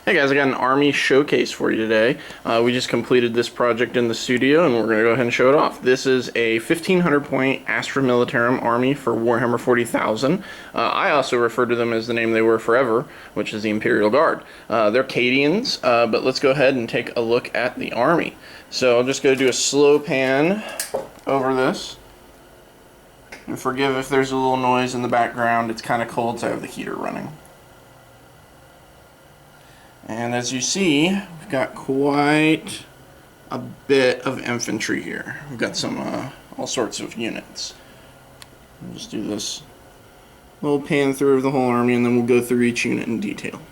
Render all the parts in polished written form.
Hey guys, I got an army showcase for you today. We just completed this project in the studio and we're going to go ahead and show it off. This is a 1500 point Astra Militarum army for Warhammer 40,000. I also refer to them as the name they were forever, which is the Imperial Guard. They're Cadians, but let's go ahead and take a look at the army. So I'll just go do a slow pan over this. And forgive if there's a little noise in the background. It's kind of cold, so I have the heater running. And as you see, we've got quite a bit of infantry here. We've got some all sorts of units. We'll just do this little pan through of the whole army, and then we'll go through each unit in detail.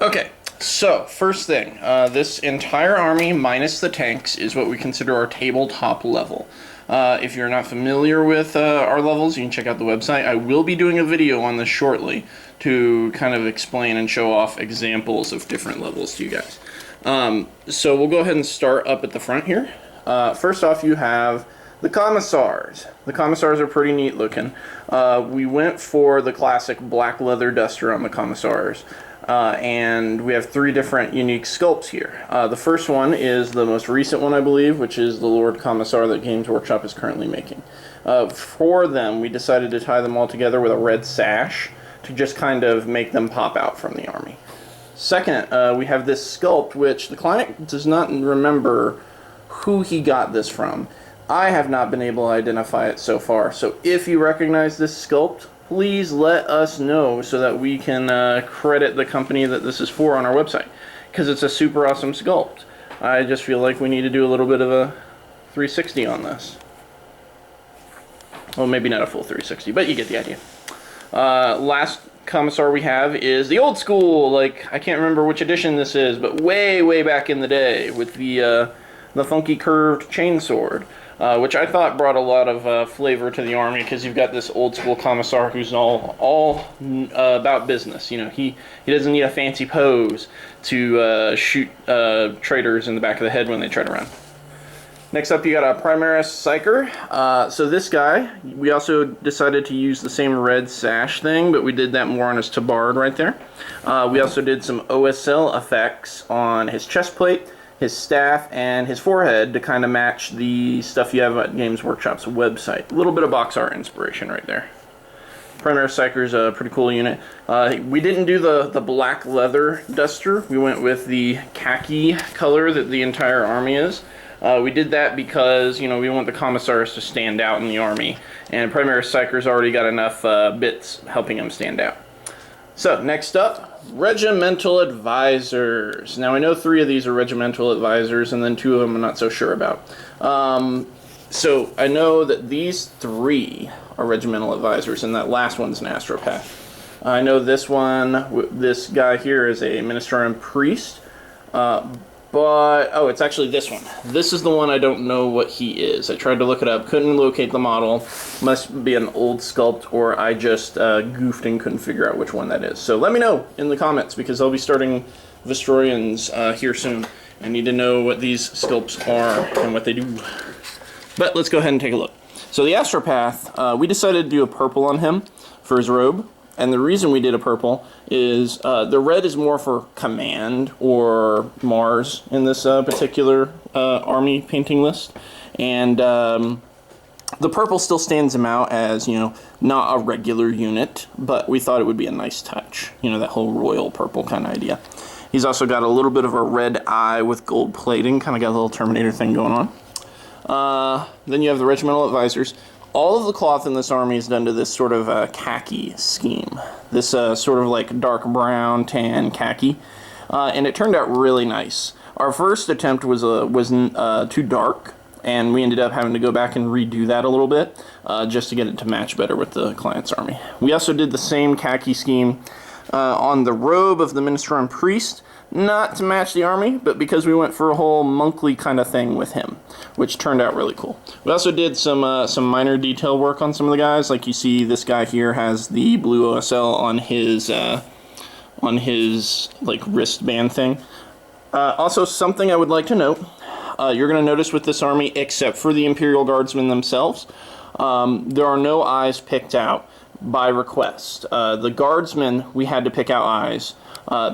Okay, so first thing, this entire army minus the tanks is what we consider our tabletop level. If you're not familiar with our levels, you can check out the website. I will be doing a video on this shortly to kind of explain and show off examples of different levels to you guys. So we'll go ahead and start up at the front here. First off, you have the Commissars. The Commissars are pretty neat looking. We went for the classic black leather duster on the Commissars. And we have three different unique sculpts here. The first one is the most recent one, I believe, which is the Lord Commissar that Games Workshop is currently making. For them, we decided to tie them all together with a red sash to just kind of make them pop out from the army. Second, we have this sculpt, which the client does not remember who he got this from. I have not been able to identify it so far, so if you recognize this sculpt, please let us know so that we can credit the company that this is for on our website, because it's a super awesome sculpt. I just feel like we need to do a little bit of a 360 on this. Well, maybe not a full 360, but you get the idea. Last Commissar we have is the old school, like, I can't remember which edition this is, but way back in the day with the funky curved chainsword. Which I thought brought a lot of flavor to the army, because you've got this old school Commissar who's all about business. You know, he doesn't need a fancy pose to shoot traitors in the back of the head when they try to run. Next up, you got a Primaris Seikar. So this guy, we also decided to use the same red sash thing, but we did that more on his tabard right there. We also did some OSL effects on his chest plate, his staff, and his forehead to kind of match the stuff you have at Games Workshop's website. A little bit of box art inspiration right there. Primaris Seikar is a pretty cool unit. We didn't do the black leather duster. We went with the khaki color that the entire army is. We did that because, you know, we want the Commissars to stand out in the army, and Primaris Seikar's already got enough bits helping him stand out. So, next up, Regimental Advisors. Now, I know 3 of these are Regimental Advisors, and then 2 of them I'm not so sure about. So, I know that these 3 are Regimental Advisors, and that last one's an Astropath. I know this one, this guy here is a Militarum priest, but, oh, it's actually this one. This is the one I don't know what he is. I tried to look it up, couldn't locate the model. Must be an old sculpt, or I just goofed and couldn't figure out which one that is. So let me know in the comments, because I'll be starting Vistorians here soon. I need to know what these sculpts are and what they do. But let's go ahead and take a look. So the Astropath, we decided to do a purple on him for his robe. And the reason we did a purple is the red is more for command or Mars in this particular army painting list. And the purple still stands him out as, you know, not a regular unit, but we thought it would be a nice touch. You know, that whole royal purple kind of idea. He's also got a little bit of a red eye with gold plating, kind of got a little Terminator thing going on. Then you have the Regimental Advisors. All of the cloth in this army is done to this sort of khaki scheme. This sort of like dark brown, tan khaki. And it turned out really nice. Our first attempt was too dark, and we ended up having to go back and redo that a little bit just to get it to match better with the client's army. We also did the same khaki scheme on the robe of the Militarum priest, not to match the army, but because we went for a whole monkly kind of thing with him, which turned out really cool. We also did some minor detail work on some of the guys. Like you see, this guy here has the blue OSL on his like wristband thing. Also, something I would like to note, you're going to notice with this army, except for the Imperial Guardsmen themselves, there are no eyes picked out. by request. The guardsmen, we had to pick out eyes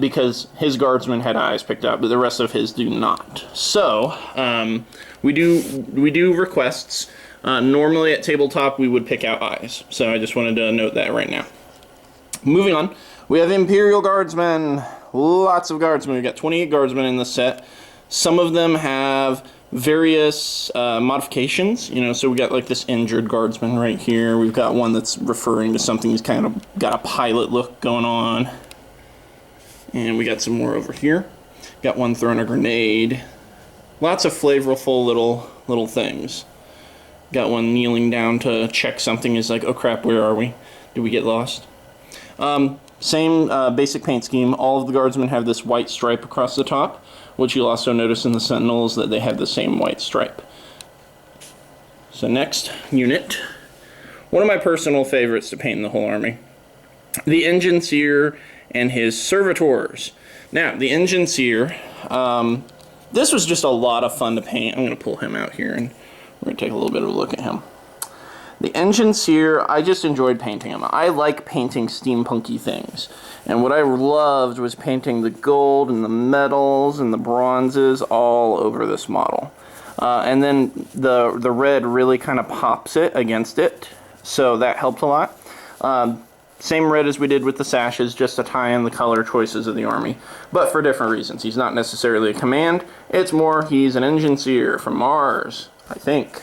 because his guardsmen had eyes picked out, but the rest of his do not. So we do requests. Normally at tabletop we would pick out eyes. So I just wanted to note that right now. Moving on, we have Imperial Guardsmen. Lots of guardsmen. We've got 28 guardsmen in this set. Some of them have various modifications, you know, so we got like this injured guardsman right here. We've got one that's referring to something. He's kind of got a pilot look going on. And we got some more over here. Got one throwing a grenade. Lots of flavorful little things. Got one kneeling down to check something. He's like, oh crap, where are we? Did we get lost? Same basic paint scheme. All of the guardsmen have this white stripe across the top, which you'll also notice in the Sentinels that they have the same white stripe. So next unit, one of my personal favorites to paint in the whole army, the Engineer and his servitors. Now, the Engineer, this was just a lot of fun to paint. I'm going to pull him out here and we're going to take a little bit of a look at him. The Engineer, I just enjoyed painting him. I like painting steampunky things. And what I loved was painting the gold and the metals and the bronzes all over this model. And then the red really kind of pops it against it. So that helped a lot. Same red as we did with the sashes, just to tie in the color choices of the army. But for different reasons. He's not necessarily a command. It's more he's an Engineer from Mars, I think.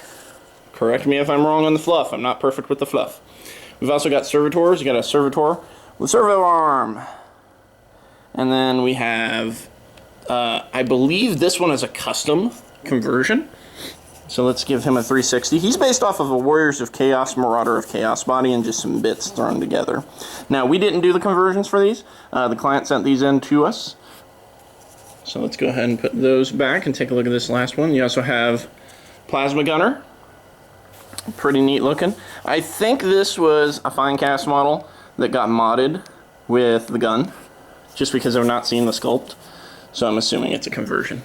Correct me if I'm wrong on the fluff. I'm not perfect with the fluff. We've also got servitors. You got a servitor with servo arm. And then we have, I believe this one is a custom conversion. So let's give him a 360. He's based off of a Warriors of Chaos, Marauder of Chaos body and just some bits thrown together. Now, we didn't do the conversions for these. The client sent these in to us. So let's go ahead and put those back and take a look at this last one. You also have Plasma Gunner. Pretty neat looking. I think this was a fine cast model that got modded with the gun, just because I've not seen the sculpt, so I'm assuming it's a conversion.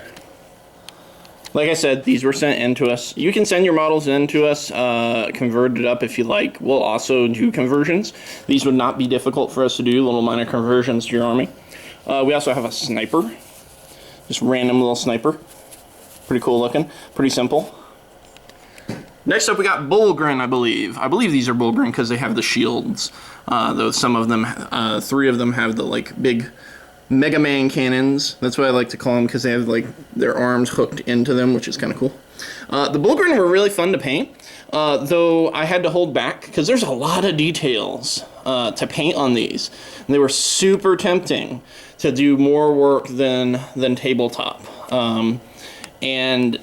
Like I said, these were sent in to us. You can send your models in to us, converted up if you like. We'll also do conversions. These would not be difficult for us to do, little minor conversions to your army. We also have a sniper, just random little sniper. Pretty cool looking, pretty simple. Next up, we got Bullgren, I believe. I believe these are Bullgren because they have the shields. Though some of them, 3 of them have the like big Mega Man cannons. That's what I like to call them because they have like their arms hooked into them, which is kind of cool. The Bullgren were really fun to paint, though I had to hold back because there's a lot of details to paint on these. And they were super tempting to do more work than tabletop. And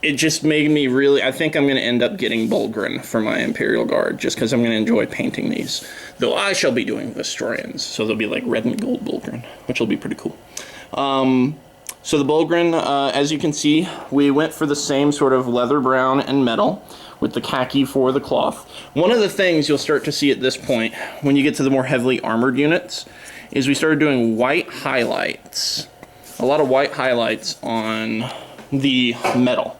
it just made me really, I think I'm going to end up getting Bullgren for my Imperial Guard, just because I'm going to enjoy painting these. Though I shall be doing Vestorians, so they'll be like red and gold Bullgren, which will be pretty cool. So the Bullgren, as you can see, we went for the same sort of leather brown and metal, with the khaki for the cloth. One of the things you'll start to see at this point, when you get to the more heavily armored units, is we started doing white highlights. A lot of white highlights on the metal.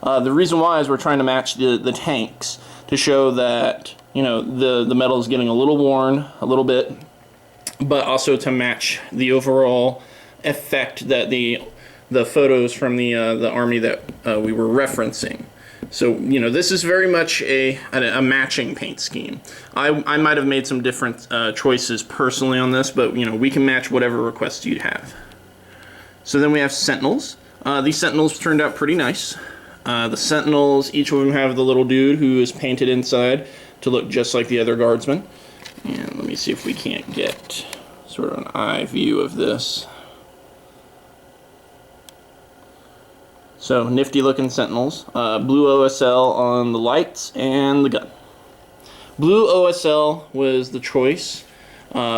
The reason why is we're trying to match the tanks to show that, you know, the metal is getting a little worn, a little bit, but also to match the overall effect that the photos from the army that we were referencing. So, you know, this is very much a matching paint scheme. I might have made some different choices personally on this, but, you know, we can match whatever requests you have. So then we have Sentinels. These Sentinels turned out pretty nice. The Sentinels, each of them have the little dude who is painted inside to look just like the other guardsmen. And let me see if we can't get sort of an eye view of this. So, nifty looking Sentinels. Blue OSL on the lights and the gun. Blue OSL was the choice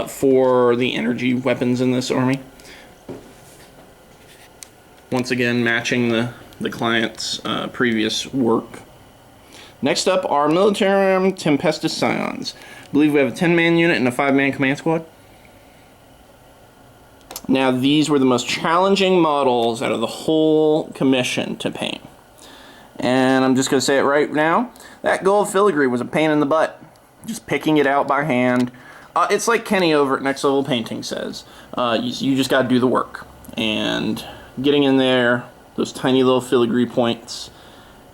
for the energy weapons in this army. Once again, matching the client's previous work. Next up are Militarum Tempestus Scions. I believe we have a 10-man unit and a 5-man command squad. Now, these were the most challenging models out of the whole commission to paint. And I'm just going to say it right now. That gold filigree was a pain in the butt. Just picking it out by hand. It's like Kenny over at Next Level Painting says. You just got to do the work. And getting in there, those tiny little filigree points,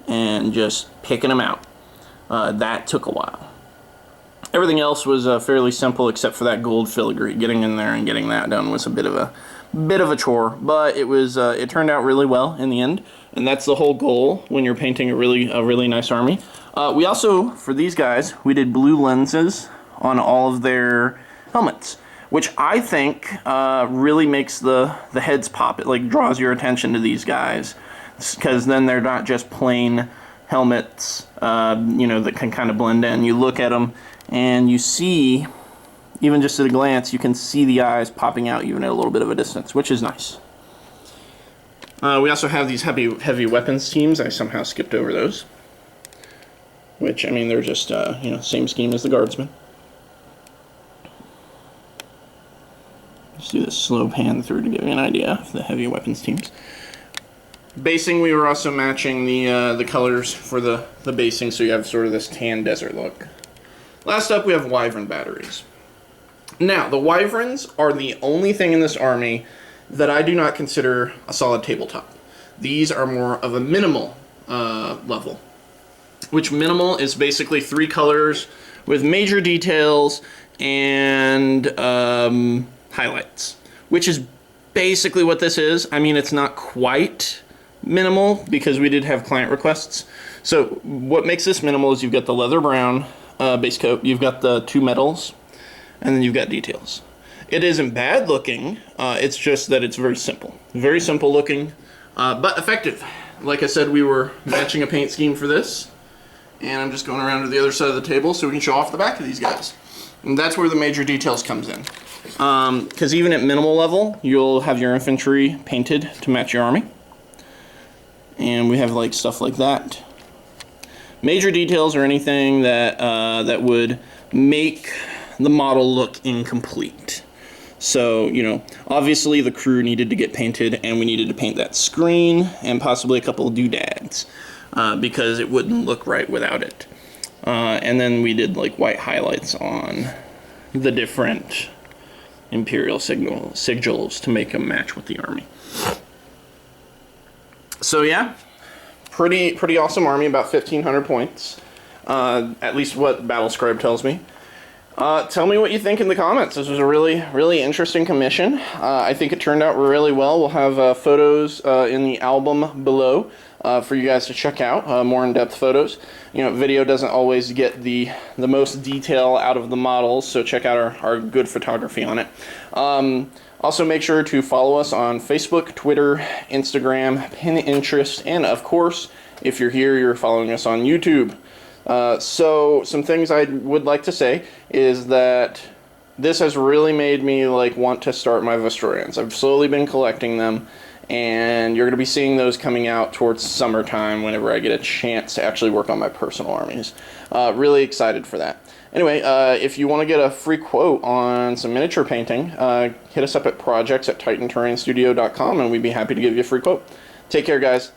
and just picking them out. That took a while. Everything else was fairly simple except for that gold filigree. Getting in there and getting that done was a bit of a chore, but it turned out really well in the end, and that's the whole goal when you're painting a really nice army. We also, for these guys, we did blue lenses on all of their helmets, which I think really makes the heads pop. It like draws your attention to these guys, because then they're not just plain helmets, you know, that can kind of blend in. You look at them and you see, even just at a glance, you can see the eyes popping out even at a little bit of a distance, which is nice. We also have these heavy weapons teams. I somehow skipped over those, which, I mean, they're just, you know, same scheme as the Guardsmen. Let's do this slow pan through to give you an idea of the heavy weapons teams. Basing, we were also matching the colors for the basing, so you have sort of this tan desert look. Last up, we have Wyvern batteries. Now, the Wyverns are the only thing in this army that I do not consider a solid tabletop. These are more of a minimal level, which minimal is basically 3 colors with major details and highlights, which is basically what this is. I mean, it's not quite minimal because we did have client requests. So what makes this minimal is you've got the leather brown base coat, you've got the 2 metals, and then you've got details. It isn't bad looking, it's just that it's very simple looking, but effective. Like I said, we were matching a paint scheme for this, and I'm just going around to the other side of the table so we can show off the back of these guys. And that's where the major details comes in. Because even at minimal level, you'll have your infantry painted to match your army. And we have like stuff like that. Major details are anything that that would make the model look incomplete. So, you know, obviously the crew needed to get painted, and we needed to paint that screen and possibly a couple of doodads because it wouldn't look right without it. And then we did like white highlights on the different Imperial sigils to make them match with the army. So yeah, pretty awesome army, about 1,500 points, at least what Battlescribe tells me. Tell me what you think in the comments. This was a really interesting commission. I think it turned out really well. We'll have photos in the album below for you guys to check out, more in-depth photos. You know, video doesn't always get the most detail out of the models, so check out our good photography on it. Also, make sure to follow us on Facebook, Twitter, Instagram, Pinterest, and of course, if you're here, you're following us on YouTube. So some things I would like to say is that this has really made me like want to start my Vostorians. I've slowly been collecting them, and you're going to be seeing those coming out towards summertime whenever I get a chance to actually work on my personal armies. Really excited for that. Anyway, if you want to get a free quote on some miniature painting, hit us up at projects@titanterrainstudio.com, and we'd be happy to give you a free quote. Take care, guys.